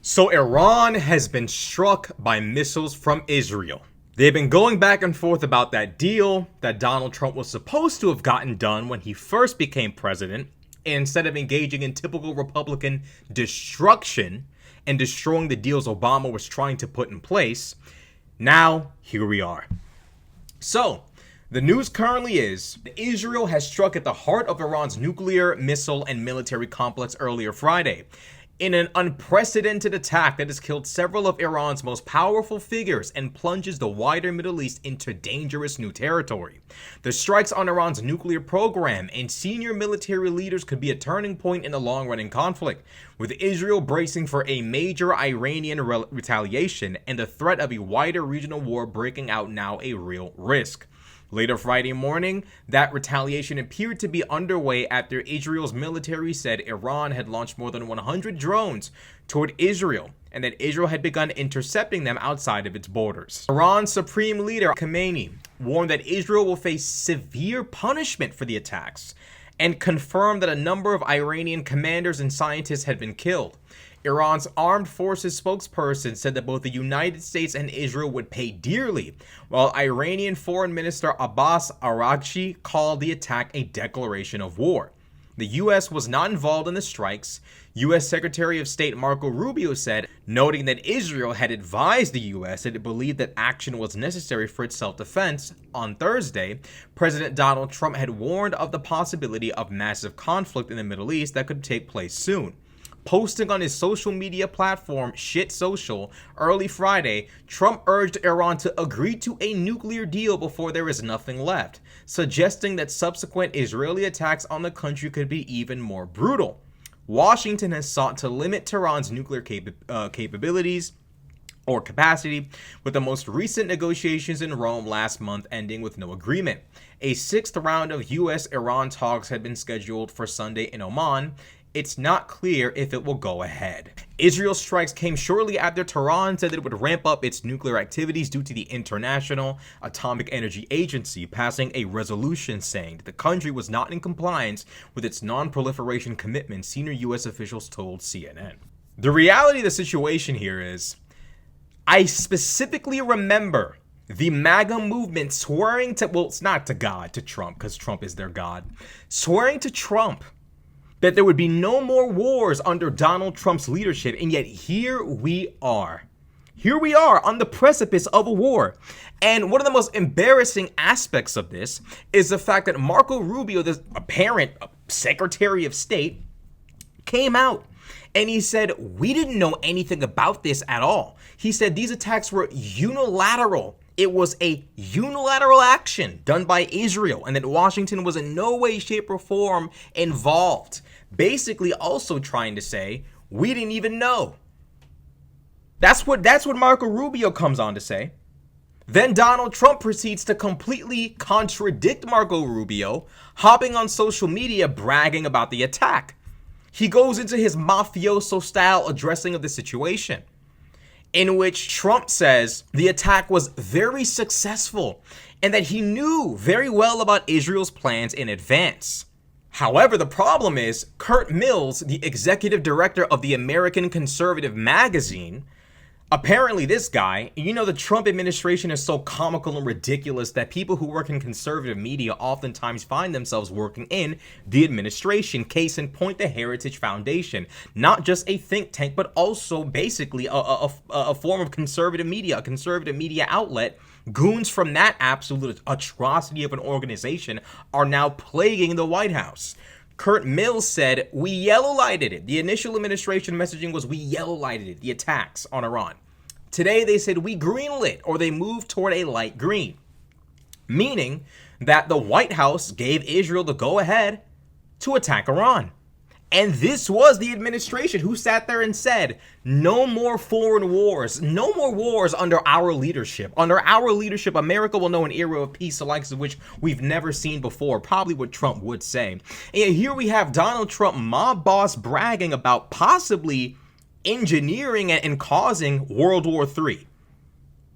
So Iran has been struck by missiles from Israel. They've been going back and forth about that deal that Donald Trump was supposed to have gotten done when he first became president. And instead of engaging in typical Republican destruction and destroying the deals Obama was trying to put in place, now here we are. So the news currently is that Israel has struck at the heart of Iran's nuclear, missile, and military complex earlier Friday, in an unprecedented attack that has killed several of Iran's most powerful figures and plunges the wider Middle East into dangerous new territory. The strikes on Iran's nuclear program and senior military leaders could be a turning point in the long-running conflict, with Israel bracing for a major Iranian retaliation and the threat of a wider regional war breaking out now a real risk. Later Friday morning, that retaliation appeared to be underway after Israel's military said Iran had launched more than 100 drones toward Israel and that Israel had begun intercepting them outside of its borders. Iran's supreme leader, Khamenei, warned that Israel will face severe punishment for the attacks and confirmed that a number of Iranian commanders and scientists had been killed. Iran's armed forces spokesperson said that both the United States and Israel would pay dearly, while Iranian Foreign Minister Abbas Araghchi called the attack a declaration of war. The U.S. was not involved in the strikes. U.S. Secretary of State Marco Rubio said, noting that Israel had advised the U.S. that it believed that action was necessary for its self-defense. On Thursday, President Donald Trump had warned of the possibility of massive conflict in the Middle East that could take place soon. Posting on his social media platform, Shit Social, early Friday, Trump urged Iran to agree to a nuclear deal before there is nothing left, suggesting that subsequent Israeli attacks on the country could be even more brutal. Washington has sought to limit Tehran's nuclear capabilities or capacity, with the most recent negotiations in Rome last month ending with no agreement. A sixth round of U.S.-Iran talks had been scheduled for Sunday in Oman. It's not clear if it will go ahead. Israel's strikes came shortly after Tehran said that it would ramp up its nuclear activities due to the International Atomic Energy Agency passing a resolution saying that the country was not in compliance with its non-proliferation commitment, senior U.S. officials told CNN. The reality of the situation here is, I specifically remember the MAGA movement swearing to, well, it's not to God, to Trump, because Trump is their God, swearing to Trump that there would be no more wars under Donald Trump's leadership, and yet here we are. Here we are on the precipice of a war. And one of the most embarrassing aspects of this is the fact that Marco Rubio, the apparent Secretary of State, came out and he said, we didn't know anything about this at all. He said these attacks were unilateral. It was a unilateral action done by Israel, and that Washington was in no way, shape, or form involved. Basically also trying to say, we didn't even know. That's what Marco Rubio comes on to say. Then Donald Trump proceeds to completely contradict Marco Rubio, hopping on social media bragging about the attack. He goes into his mafioso-style addressing of the situation, in which Trump says the attack was very successful and that he knew very well about Israel's plans in advance. However, the problem is Kurt Mills, the executive director of the American Conservative magazine, apparently this guy, the Trump administration is so comical and ridiculous that people who work in conservative media oftentimes find themselves working in the administration. Case in point, the Heritage Foundation, not just a think tank, but also basically a form of conservative media, a conservative media outlet. Goons from that absolute atrocity of an organization are now plaguing the White House. Kurt Mills said, we yellow lighted it. The initial administration messaging was, we yellow lighted it, the attacks on Iran. Today they said, we green lit, or they moved toward a light green. Meaning that the White House gave Israel the go ahead to attack Iran. And this was the administration who sat there and said, no more foreign wars, no more wars under our leadership. Under our leadership, America will know an era of peace, the likes of which we've never seen before, probably what Trump would say. And here we have Donald Trump, mob boss, bragging about possibly engineering and causing World War III.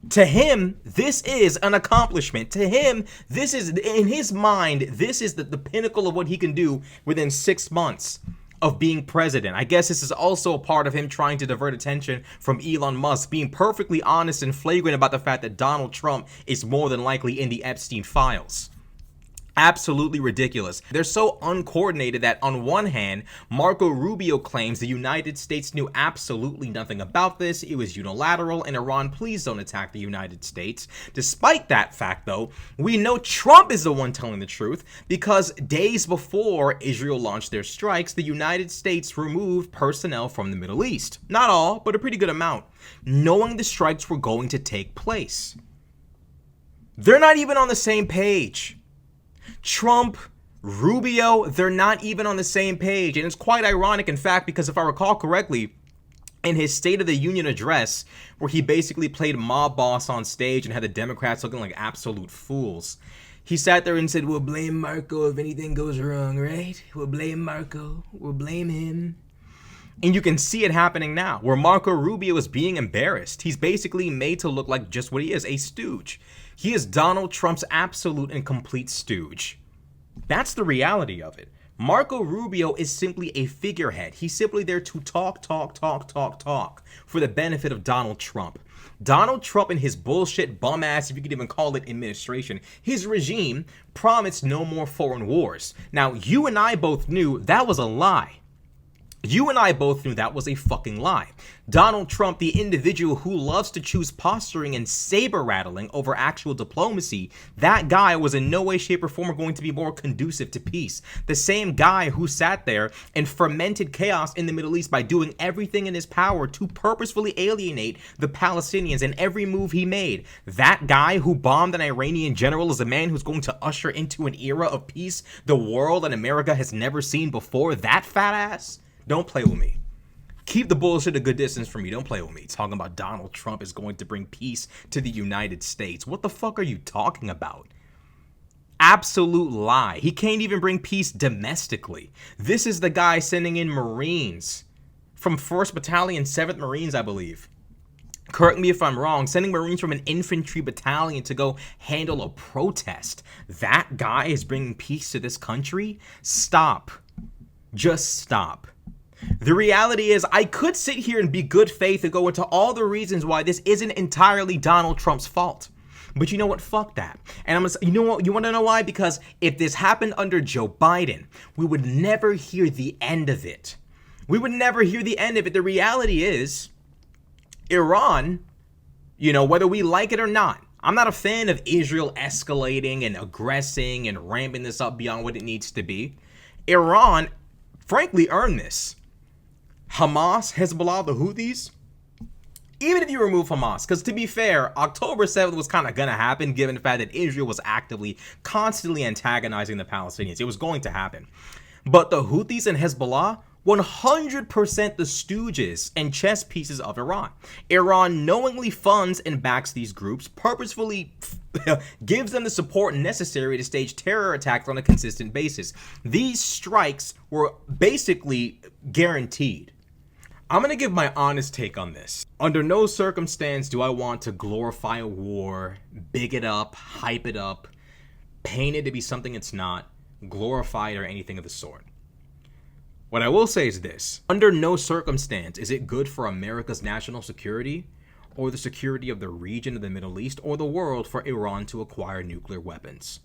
To him, this is an accomplishment. To him, this is, in his mind, this is the pinnacle of what he can do within 6 months. of being president. I guess this is also a part of him trying to divert attention from Elon Musk, being perfectly honest and flagrant about the fact that Donald Trump is more than likely in the Epstein files. Absolutely ridiculous. They're so uncoordinated that on one hand, Marco Rubio claims the United States knew absolutely nothing about this. It was unilateral, and Iran, please don't attack the United States. Despite that fact, though, we know Trump is the one telling the truth because days before Israel launched their strikes, the United States removed personnel from the Middle East. Not all, but a pretty good amount, knowing the strikes were going to take place. They're not even on the same page. Trump, Rubio, they're not even on the same page. And it's quite ironic, in fact, because if I recall correctly, in his State of the Union address, where he basically played mob boss on stage and had the Democrats looking like absolute fools, he sat there and said, "We'll blame Marco if anything goes wrong, right? We'll blame Marco. We'll blame him." And you can see it happening now, where Marco Rubio is being embarrassed. He's basically made to look like just what he is, a stooge. He is Donald Trump's absolute and complete stooge. That's the reality of it. Marco Rubio is simply a figurehead. He's simply there to talk for the benefit of Donald Trump. Donald Trump and his bullshit bum ass, if you could even call it administration, his regime promised no more foreign wars. Now, you and I both knew that was a lie. You and I both knew that was a fucking lie. Donald Trump, the individual who loves to choose posturing and saber rattling over actual diplomacy, that guy was in no way, shape, or form going to be more conducive to peace. The same guy who sat there and fermented chaos in the Middle East by doing everything in his power to purposefully alienate the Palestinians in every move he made. That guy who bombed an Iranian general is a man who's going to usher into an era of peace the world and America has never seen before. That fat ass? Don't play with me. Keep the bullshit a good distance from me. Don't play with me. Talking about Donald Trump is going to bring peace to the United States. What the fuck are you talking about? Absolute lie. He can't even bring peace domestically. This is the guy sending in Marines from 1st Battalion, 7th Marines, I believe. Correct me if I'm wrong. Sending Marines from an infantry battalion to go handle a protest. That guy is bringing peace to this country? Stop. Just stop. The reality is, I could sit here and be good faith and go into all the reasons why this isn't entirely Donald Trump's fault. But you know what? Fuck that. And I'm gonna say, you know what? You want to know why? Because if this happened under Joe Biden, we would never hear the end of it. We would never hear the end of it. The reality is, Iran, whether we like it or not, I'm not a fan of Israel escalating and aggressing and ramping this up beyond what it needs to be. Iran, frankly, earned this. Hamas, Hezbollah, the Houthis, even if you remove Hamas, because to be fair, October 7th was kind of going to happen given the fact that Israel was actively, constantly antagonizing the Palestinians. It was going to happen. But the Houthis and Hezbollah, 100% the stooges and chess pieces of Iran. Iran knowingly funds and backs these groups, purposefully gives them the support necessary to stage terror attacks on a consistent basis. These strikes were basically guaranteed. I'm going to give my honest take on this. Under no circumstance do I want to glorify a war, big it up, hype it up, paint it to be something it's not, glorify it or anything of the sort. What I will say is this. Under no circumstance is it good for America's national security or the security of the region of the Middle East or the world for Iran to acquire nuclear weapons.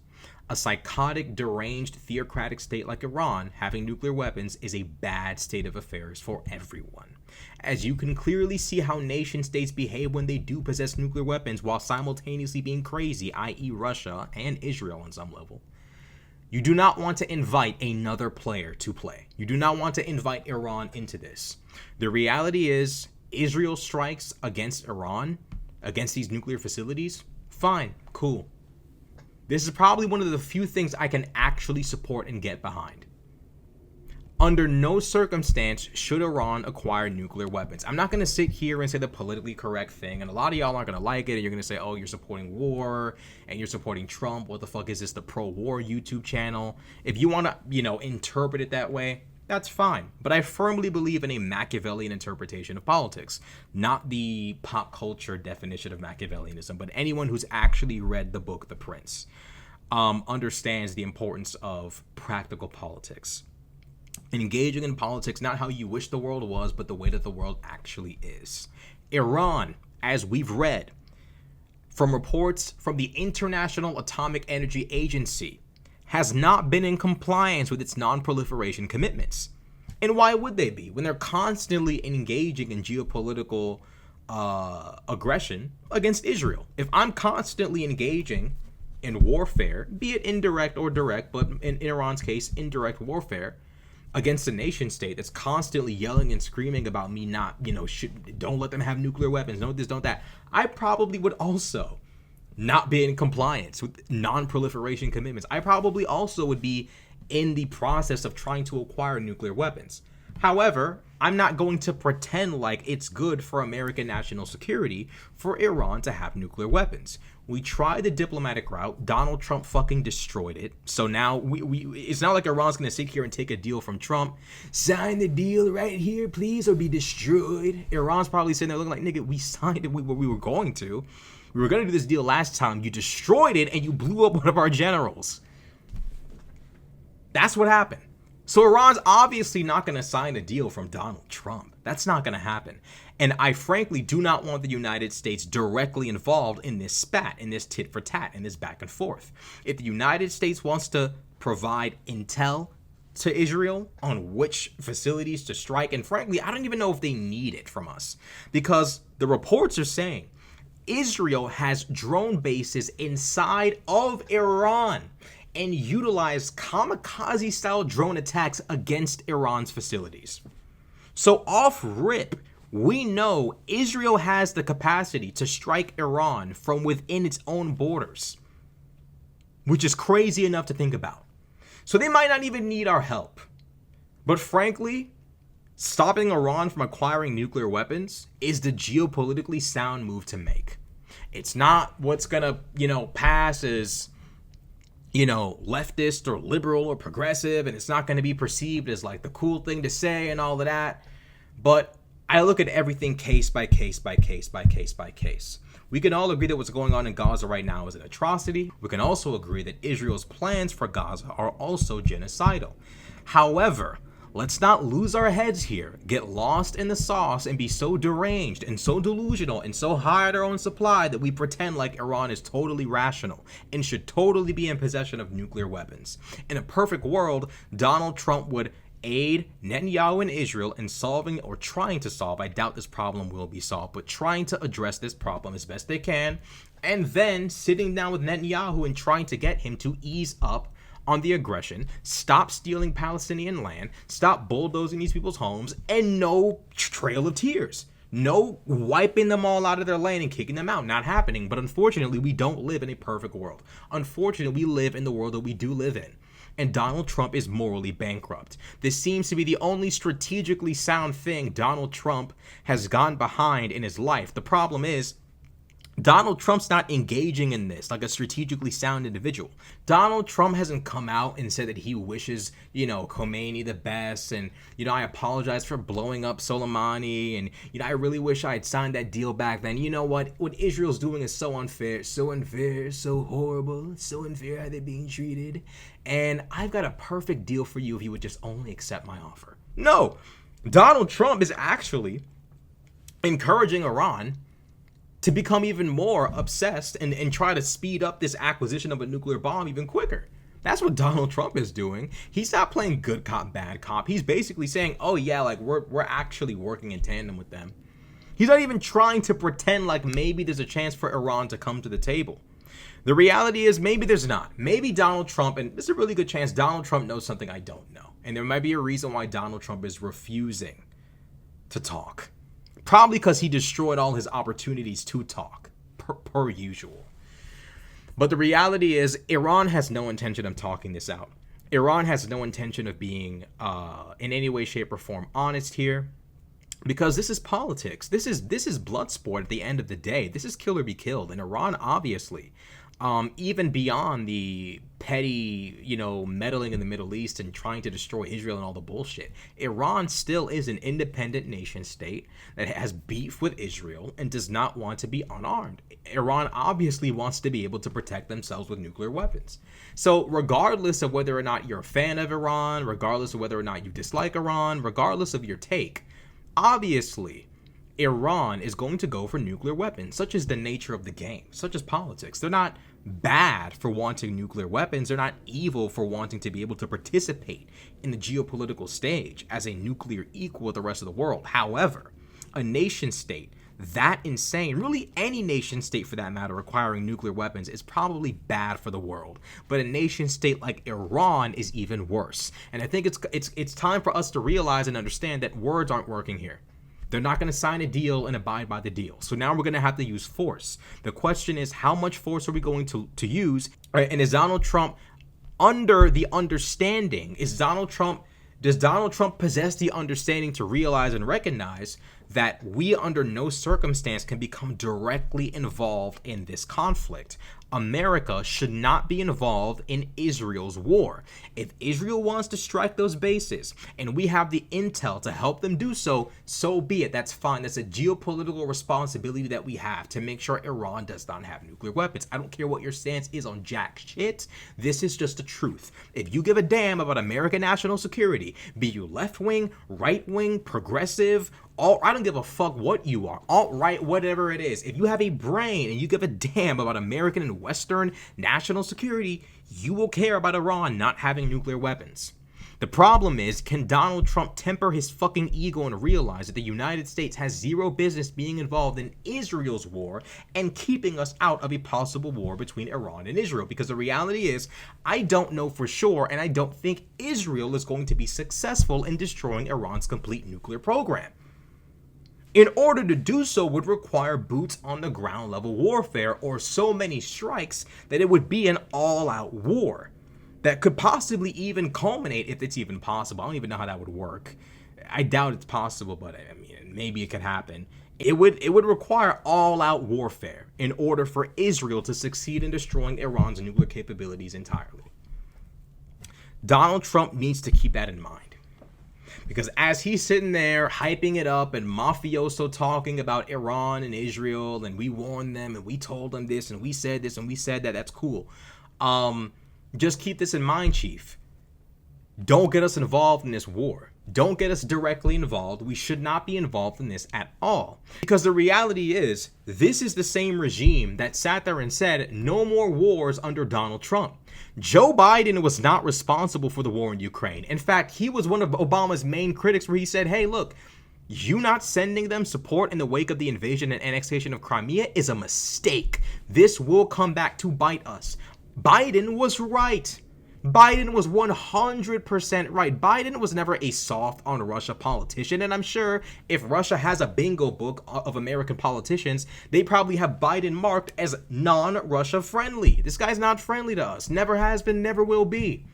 A psychotic, deranged, theocratic state like Iran having nuclear weapons is a bad state of affairs for everyone. As you can clearly see how nation states behave when they do possess nuclear weapons while simultaneously being crazy, i.e. Russia and Israel on some level. You do not want to invite another player to play. You do not want to invite Iran into this. The reality is, Israel strikes against Iran, against these nuclear facilities, fine, cool. This is probably one of the few things I can actually support and get behind. Under no circumstance should Iran acquire nuclear weapons. I'm not going to sit here and say the politically correct thing, and a lot of y'all aren't going to like it, and you're going to say, oh, you're supporting war, and you're supporting Trump. What the fuck is this, the pro-war YouTube channel? If you want to, interpret it that way, that's fine. But I firmly believe in a Machiavellian interpretation of politics, not the pop culture definition of Machiavellianism, but anyone who's actually read the book The Prince understands the importance of practical politics. Engaging in politics, not how you wish the world was, but the way that the world actually is. Iran, as we've read from reports from the International Atomic Energy Agency, has not been in compliance with its non-proliferation commitments. And why would they be when they're constantly engaging in geopolitical aggression against Israel? If I'm constantly engaging in warfare, be it indirect or direct, but in Iran's case, indirect warfare against a nation state that's constantly yelling and screaming about me not, don't let them have nuclear weapons, don't this, don't that, I probably would also not be in compliance with non-proliferation commitments. I probably also would be in the process of trying to acquire nuclear weapons. However, I'm not going to pretend like it's good for American national security for Iran to have nuclear weapons. We tried the diplomatic route. Donald Trump fucking destroyed it. So now it's not like Iran's going to sit here and take a deal from Trump. Sign the deal right here, please, or be destroyed. Iran's probably sitting there looking like, nigga, we signed it. We were going to. We were going to do this deal last time. You destroyed it and you blew up one of our generals. That's what happened. So Iran's obviously not going to sign a deal from Donald Trump. That's not going to happen. And I frankly do not want the United States directly involved in this spat, in this tit for tat, in this back and forth. If the United States wants to provide intel to Israel on which facilities to strike, and frankly, I don't even know if they need it from us, because the reports are saying Israel has drone bases inside of Iran and utilized kamikaze-style drone attacks against Iran's facilities. So off rip, we know Israel has the capacity to strike Iran from within its own borders, which is crazy enough to think about. So they might not even need our help. But frankly, stopping Iran from acquiring nuclear weapons is the geopolitically sound move to make. It's not what's gonna, pass as leftist or liberal or progressive, and it's not going to be perceived as like the cool thing to say and all of that. But I look at everything case by case by case by case by case. We can all agree that what's going on in Gaza right now is an atrocity. We can also agree that Israel's plans for Gaza are also genocidal. However, let's not lose our heads here, get lost in the sauce, and be so deranged and so delusional and so high at our own supply that we pretend like Iran is totally rational and should totally be in possession of nuclear weapons. In a perfect world, Donald Trump would aid Netanyahu and Israel in solving or trying to solve, I doubt this problem will be solved, but trying to address this problem as best they can, and then sitting down with Netanyahu and trying to get him to ease up on the aggression, stop stealing Palestinian land, stop bulldozing these people's homes, and no trail of tears. No wiping them all out of their land and kicking them out. Not happening. But unfortunately, we don't live in a perfect world. Unfortunately, we live in the world that we do live in. And Donald Trump is morally bankrupt. This seems to be the only strategically sound thing Donald Trump has gone behind in his life. The problem is, Donald Trump's not engaging in this like a strategically sound individual. Donald Trump hasn't come out and said that he wishes, Khomeini the best, and, I apologize for blowing up Soleimani, and, I really wish I had signed that deal back then. You know what Israel's doing is so unfair, so horrible, so unfair how they're being treated, and I've got a perfect deal for you if you would just only accept my offer. No, Donald Trump is actually encouraging Iran to become even more obsessed and try to speed up this acquisition of a nuclear bomb even quicker. That's what Donald Trump is doing. He's not playing good cop, bad cop. He's basically saying, oh yeah, like we're actually working in tandem with them. He's not even trying to pretend like maybe there's a chance for Iran to come to the table. The reality is maybe there's not. Maybe Donald Trump, and there's a really good chance Donald Trump knows something I don't know. And there might be a reason why Donald Trump is refusing to talk. Probably because he destroyed all his opportunities to talk, per usual. But the reality is, Iran has no intention of talking this out. Iran has no intention of being, in any way, shape, or form, honest here. Because this is politics. This is blood sport at the end of the day. This is kill or be killed. And Iran, obviously, Even beyond the petty, meddling in the Middle East and trying to destroy Israel and all the bullshit, Iran still is an independent nation state that has beef with Israel and does not want to be unarmed. Iran obviously wants to be able to protect themselves with nuclear weapons. So regardless of whether or not you're a fan of Iran, regardless of whether or not you dislike Iran, regardless of your take, obviously Iran is going to go for nuclear weapons. Such is the nature of the game, such as politics. They're not bad for wanting nuclear weapons. They're not evil for wanting to be able to participate in the geopolitical stage as a nuclear equal with the rest of the world. However, a nation state that insane, really any nation state for that matter, requiring nuclear weapons is probably bad for the world. But a nation state like Iran is even worse. And I think it's time for us to realize and understand that words aren't working here. They're not going to sign a deal and abide by the deal. So now we're going to have to use force. The question is, how much force are we going to use? Right? And is Donald Trump under the understanding? Does Donald Trump possess the understanding to realize and recognize that we under no circumstance can become directly involved in this conflict? America should not be involved in Israel's war. If Israel wants to strike those bases and we have the intel to help them do so, so be it. That's fine. That's a geopolitical responsibility that we have to make sure Iran does not have nuclear weapons. I don't care what your stance is on jack shit. This is just the truth. If you give a damn about American national security, be you left-wing, right-wing, progressive, I don't give a fuck what you are, alt-right, whatever it is. If you have a brain and you give a damn about American and Western national security, you will care about Iran not having nuclear weapons. The problem is, can Donald Trump temper his fucking ego and realize that the United States has zero business being involved in Israel's war and keeping us out of a possible war between Iran and Israel? Because the reality is, I don't know for sure, and I don't think Israel is going to be successful in destroying Iran's complete nuclear program. In order to do so would require boots on the ground level warfare, or so many strikes that it would be an all-out war that could possibly even culminate, if it's even possible. I don't even know how that would work. I doubt it's possible, but I mean, maybe it could happen. It would require all-out warfare in order for Israel to succeed in destroying Iran's nuclear capabilities entirely. Donald Trump needs to keep that in mind. Because as he's sitting there hyping it up and mafioso talking about Iran and Israel, and we warned them and we told them this and we said this and we said that, that's cool. Just keep this in mind, Chief. Don't get us involved in this war. Don't get us directly involved. We should not be involved in this at all. Because the reality is, this is the same regime that sat there and said, no more wars under Donald Trump. Joe Biden was not responsible for the war in Ukraine. In fact, he was one of Obama's main critics, where he said, hey, look, you not sending them support in the wake of the invasion and annexation of Crimea is a mistake. This will come back to bite us. Biden was right. Biden was 100% right. Biden was never a soft on Russia politician, and I'm sure if Russia has a bingo book of American politicians, they probably have Biden marked as non-Russia friendly. This guy's not friendly to us. Never has been, never will be.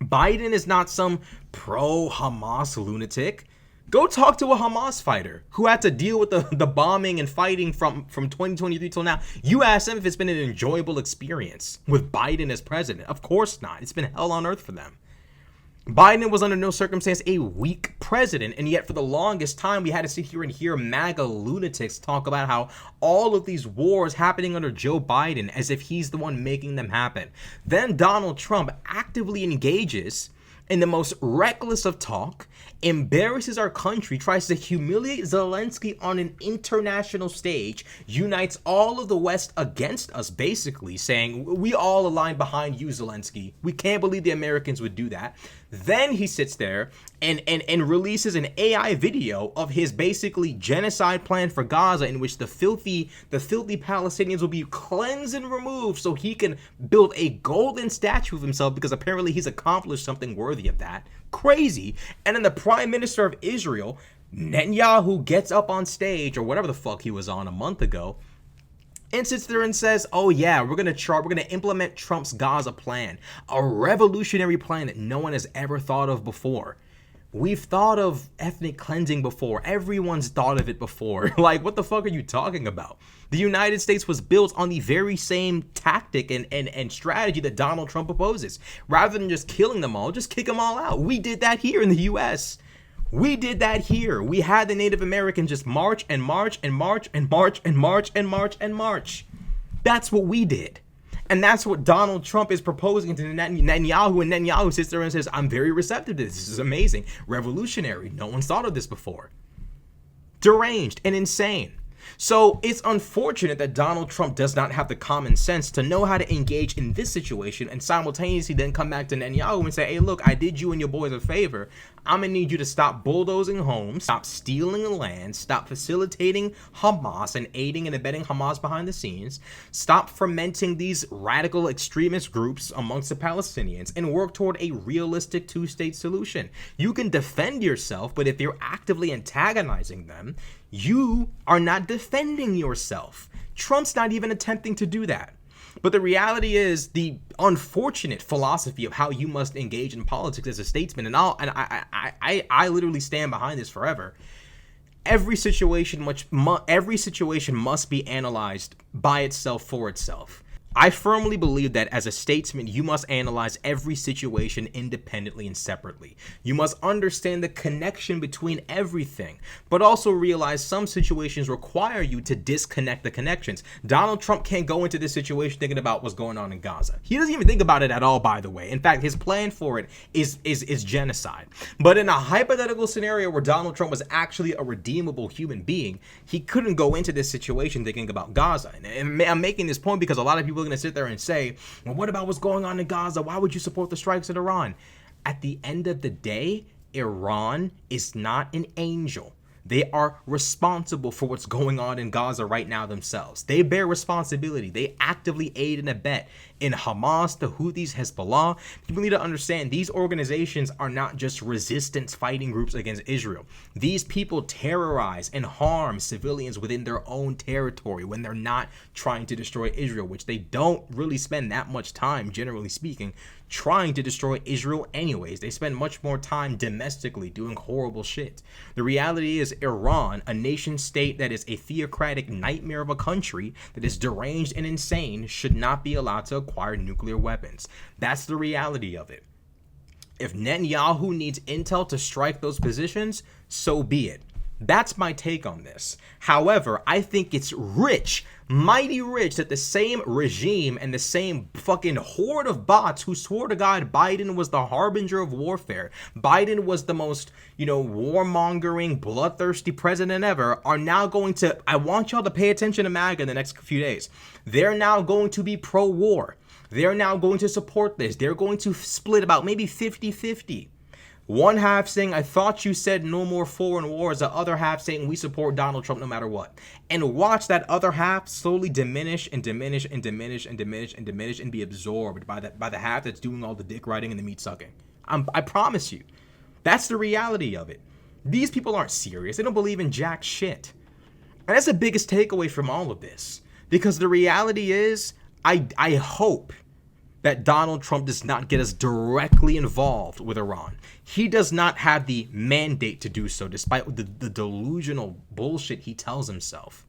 Biden is not some pro-Hamas lunatic. Go talk to a Hamas fighter who had to deal with the bombing and fighting from 2023 till now. You ask them if it's been an enjoyable experience with Biden as president. Of course not. It's been hell on earth for them. Biden was under no circumstance a weak president, and yet for the longest time we had to sit here and hear MAGA lunatics talk about how all of these wars happening under Joe Biden as if he's the one making them happen. Then Donald Trump actively engages in the most reckless of talk, embarrasses our country, tries to humiliate Zelensky on an international stage, unites all of the West against us, basically saying, we all align behind you, Zelensky. We can't believe the Americans would do that. Then he sits there and releases an AI video of his basically genocide plan for Gaza, in which the filthy Palestinians will be cleansed and removed so he can build a golden statue of himself, because apparently he's accomplished something worthy of that. Crazy. And then the Prime Minister of Israel, Netanyahu, gets up on stage, or whatever the fuck he was on a month ago, and sits there and says, oh yeah, we're going to implement Trump's Gaza plan, a revolutionary plan that no one has ever thought of before. We've thought of ethnic cleansing before. Everyone's thought of it before. Like, what the fuck are you talking about? The United States was built on the very same tactic and strategy that Donald Trump opposes. Rather than just killing them all, just kick them all out. We did that here in the US. We did that here. We had the Native Americans just march and march and march and march and march and march and march. That's what we did. And that's what Donald Trump is proposing to Netanyahu. And Netanyahu sits there and says, I'm very receptive to this. This is amazing. Revolutionary. No one's thought of this before. Deranged and insane. So it's unfortunate that Donald Trump does not have the common sense to know how to engage in this situation and simultaneously then come back to Netanyahu and say, hey, look, I did you and your boys a favor. I'm going to need you to stop bulldozing homes, stop stealing land, stop facilitating Hamas and aiding and abetting Hamas behind the scenes, stop fomenting these radical extremist groups amongst the Palestinians, and work toward a realistic two-state solution. You can defend yourself, but if you're actively antagonizing them, you are not defending yourself. Trump's not even attempting to do that. But the reality is the unfortunate philosophy of how you must engage in politics as a statesman, and I literally stand behind this forever. Every situation must be analyzed by itself for itself. I firmly believe that as a statesman, you must analyze every situation independently and separately. You must understand the connection between everything, but also realize some situations require you to disconnect the connections. Donald Trump can't go into this situation thinking about what's going on in Gaza. He doesn't even think about it at all, by the way. In fact, his plan for it is genocide. But in a hypothetical scenario where Donald Trump was actually a redeemable human being, he couldn't go into this situation thinking about Gaza. And I'm making this point because a lot of people going to sit there and say, well, what about what's going on in Gaza? Why would you support the strikes in Iran? At the end of the day, Iran is not an angel. They are responsible for what's going on in Gaza right now themselves. They bear responsibility. They actively aid and abet in Hamas, the Houthis, Hezbollah. People need to understand these organizations are not just resistance fighting groups against Israel. These people terrorize and harm civilians within their own territory when they're not trying to destroy Israel, which they don't really spend that much time, generally speaking, trying to destroy Israel anyways. They spend much more time domestically doing horrible shit. The reality is Iran, a nation state that is a theocratic nightmare of a country that is deranged and insane, should not be allowed to acquire nuclear weapons. That's the reality of it. If Netanyahu needs intel to strike those positions, so be it. That's my take on this. However, I think it's rich, mighty rich, that the same regime and the same fucking horde of bots who swore to God Biden was the harbinger of warfare, Biden was the most, warmongering, bloodthirsty president ever, are now going to, I want y'all to pay attention to MAGA in the next few days. They're now going to be pro-war. They're now going to support this. They're going to split about maybe 50-50. One half saying, I thought you said no more foreign wars. The other half saying we support Donald Trump no matter what. And watch that other half slowly diminish and diminish and diminish and diminish and diminish and be absorbed by the half that's doing all the dick riding and the meat sucking. I promise you. That's the reality of it. These people aren't serious. They don't believe in jack shit. And that's the biggest takeaway from all of this. Because the reality is, I hope that Donald Trump does not get us directly involved with Iran. He does not have the mandate to do so, despite the delusional bullshit he tells himself.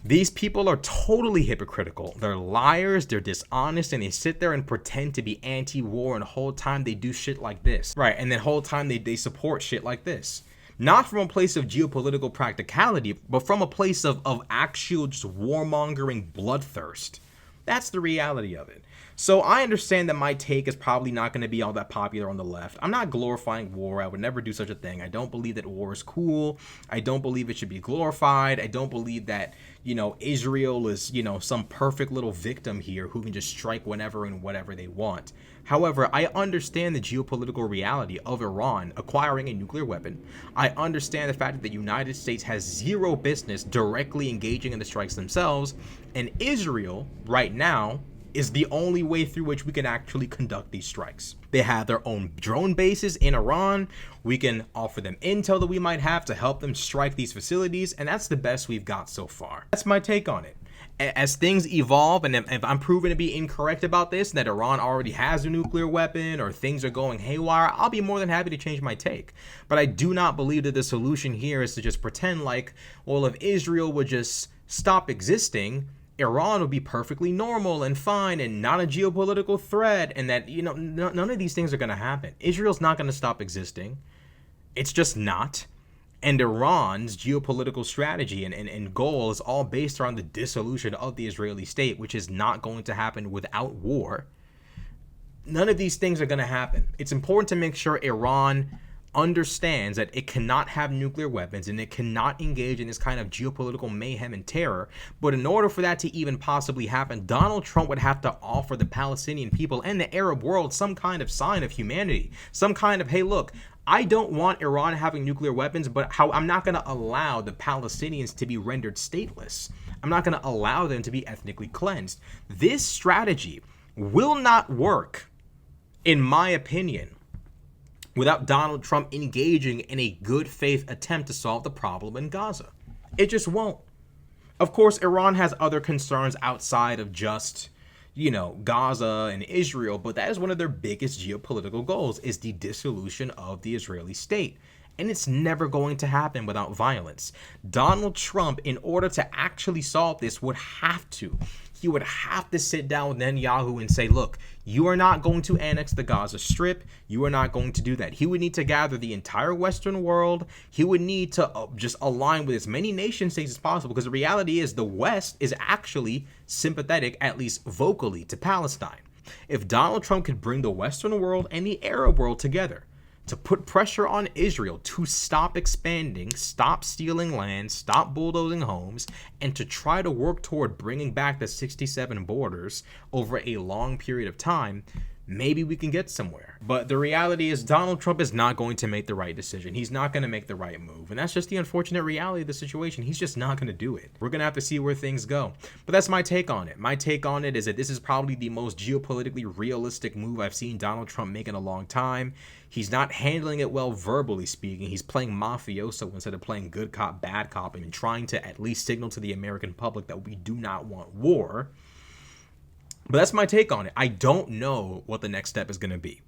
These people are totally hypocritical. They're liars, they're dishonest, and they sit there and pretend to be anti-war, and the whole time they do shit like this. Right, and the whole time they support shit like this. Not from a place of geopolitical practicality, but from a place of actual just warmongering bloodthirst. That's the reality of it. So I understand that my take is probably not going to be all that popular on the left. I'm not glorifying war. I would never do such a thing. I don't believe that war is cool. I don't believe it should be glorified. I don't believe that, Israel is, some perfect little victim here who can just strike whenever and whatever they want. However, I understand the geopolitical reality of Iran acquiring a nuclear weapon. I understand the fact that the United States has zero business directly engaging in the strikes themselves, and Israel, right now, is the only way through which we can actually conduct these strikes. They have their own drone bases in Iran. We can offer them intel that we might have to help them strike these facilities, and that's the best we've got so far. That's my take on it. as things evolve, and if I'm proven to be incorrect about this, that Iran already has a nuclear weapon or things are going haywire, I'll be more than happy to change my take. But I do not believe that the solution here is to just pretend like, well, if Israel would just stop existing, Iran would be perfectly normal and fine and not a geopolitical threat, and that, none of these things are going to happen. Israel's not going to stop existing. It's just not. And Iran's geopolitical strategy and goal is all based around the dissolution of the Israeli state, which is not going to happen without war. None of these things are going to happen. It's important to make sure Iran understands that it cannot have nuclear weapons and it cannot engage in this kind of geopolitical mayhem and terror. But in order for that to even possibly happen, Donald Trump would have to offer the Palestinian people and the Arab world some kind of sign of humanity, some kind of, hey, look, I don't want Iran having nuclear weapons, but I'm not going to allow the Palestinians to be rendered stateless. I'm not going to allow them to be ethnically cleansed. This strategy will not work, in my opinion, without Donald Trump engaging in a good faith attempt to solve the problem in Gaza. It just won't. Of course, Iran has other concerns outside of just, Gaza and Israel, but that is one of their biggest geopolitical goals, is the dissolution of the Israeli state. And it's never going to happen without violence. Donald Trump, in order to actually solve this, would have to sit down with Netanyahu and say, look, you are not going to annex the Gaza Strip. You are not going to do that. He would need to gather the entire Western world. He would need to just align with as many nation states as possible, because the reality is the West is actually sympathetic, at least vocally, to Palestine. If Donald Trump could bring the Western world and the Arab world together to put pressure on Israel to stop expanding, stop stealing land, stop bulldozing homes, and to try to work toward bringing back the 67 borders over a long period of time, maybe we can get somewhere. But the reality is Donald Trump is not going to make the right decision. He's not going to make the right move. And that's just the unfortunate reality of the situation. He's just not going to do it. We're going to have to see where things go. But that's my take on it. My take on it is that this is probably the most geopolitically realistic move I've seen Donald Trump make in a long time. He's not handling it well verbally speaking. He's playing mafioso instead of playing good cop, bad cop, and trying to at least signal to the American public that we do not want war. But that's my take on it. I don't know what the next step is going to be.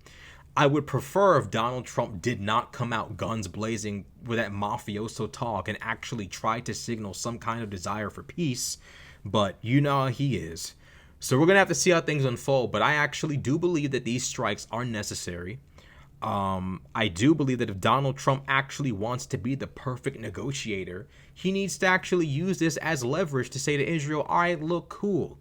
I would prefer if Donald Trump did not come out guns blazing with that mafioso talk and actually try to signal some kind of desire for peace. But you know how he is. So we're going to have to see how things unfold. But I actually do believe that these strikes are necessary. I do believe that if Donald Trump actually wants to be the perfect negotiator, he needs to actually use this as leverage to say to Israel, all right, look, cool.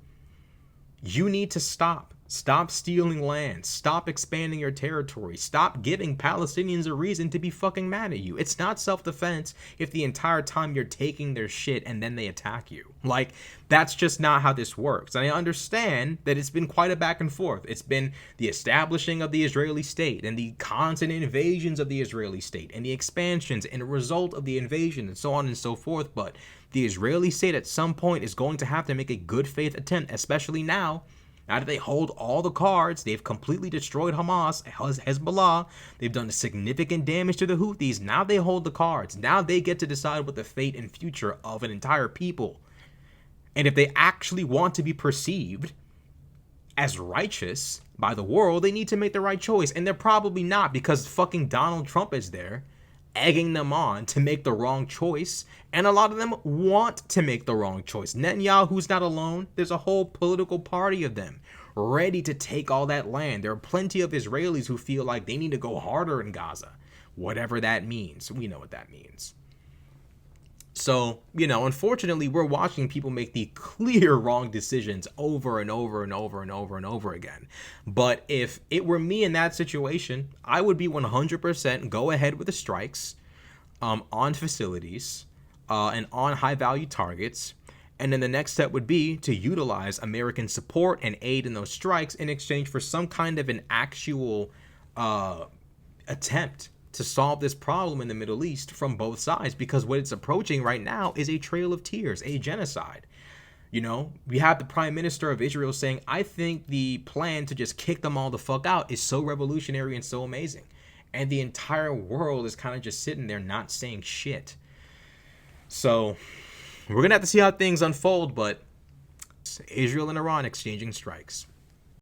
You need to stop. Stop stealing land. Stop expanding your territory. Stop giving Palestinians a reason to be fucking mad at you. It's not self-defense if the entire time you're taking their shit and then they attack you. Like, that's just not how this works. And I understand that it's been quite a back and forth. It's been the establishing of the Israeli state and the constant invasions of the Israeli state and the expansions and a result of the invasion and so on and so forth. But the Israeli state at some point is going to have to make a good faith attempt, especially now that they hold all the cards. They've completely destroyed Hamas, Hezbollah. They've done significant damage to the Houthis. Now they hold the cards. Now they get to decide what the fate and future of an entire people. And if they actually want to be perceived as righteous by the world, they need to make the right choice. And they're probably not, because fucking Donald Trump is there egging them on to make the wrong choice. And a lot of them want to make the wrong choice. Netanyahu's not alone. There's a whole political party of them ready to take all that land. There are plenty of Israelis who feel like they need to go harder in Gaza. Whatever that means. We know what that means. So, unfortunately, we're watching people make the clear wrong decisions over and over and over and over and over again. But if it were me in that situation, I would be 100% go ahead with the strikes on facilities and on high-value targets. And then the next step would be to utilize American support and aid in those strikes in exchange for some kind of an actual attempt to solve this problem in the Middle East from both sides, because what it's approaching right now is a trail of tears, a genocide. We have the Prime Minister of Israel saying, I think the plan to just kick them all the fuck out is so revolutionary and so amazing. And the entire world is kind of just sitting there not saying shit. So we're going to have to see how things unfold, but Israel and Iran exchanging strikes.